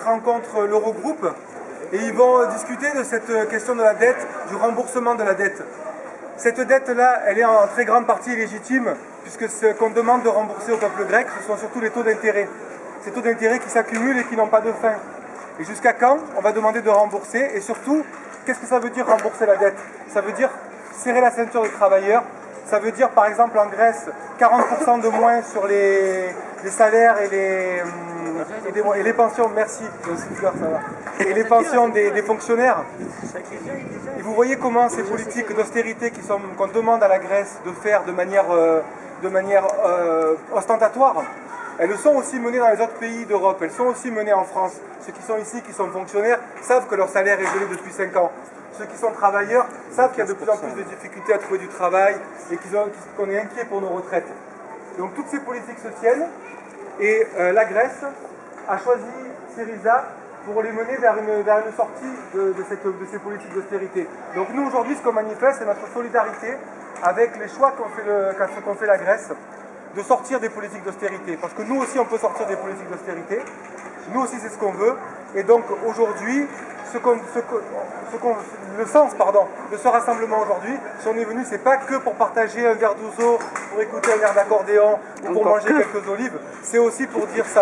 rencontre l'Eurogroupe et ils vont discuter de cette question de la dette, du remboursement de la dette. Cette dette-là, elle est en très grande partie illégitime, puisque ce qu'on demande de rembourser au peuple grec, ce sont surtout les taux d'intérêt. Ces taux d'intérêt qui s'accumulent et qui n'ont pas de fin. Et jusqu'à quand on va demander de rembourser? Et surtout, qu'est-ce que ça veut dire rembourser la dette? Ça veut dire serrer la ceinture des travailleurs. Ça veut dire, par exemple, en Grèce, 40% de moins sur les salaires et les pensions, merci, ça va. Et les pensions des fonctionnaires. Et vous voyez comment ces politiques d'austérité qu'on demande à la Grèce de faire de manière ostentatoire, elles sont aussi menées dans les autres pays d'Europe, elles sont aussi menées en France. Ceux qui sont ici, qui sont fonctionnaires, savent que leur salaire est gelé depuis 5 ans. Ceux qui sont travailleurs savent qu'il y a de plus en plus de difficultés à trouver du travail et qu'on est inquiet pour nos retraites. Donc toutes ces politiques se tiennent et la Grèce a choisi Syriza pour les mener vers une sortie de ces politiques d'austérité. Donc nous aujourd'hui ce qu'on manifeste c'est notre solidarité avec les choix qu'ont fait la Grèce de sortir des politiques d'austérité. Parce que nous aussi on peut sortir des politiques d'austérité, nous aussi c'est ce qu'on veut. Et donc aujourd'hui, le sens de ce rassemblement aujourd'hui, si on est venu, c'est pas que pour partager un verre d'ouzo, pour écouter un air d'accordéon ou pour manger quelques olives, c'est aussi pour dire ça.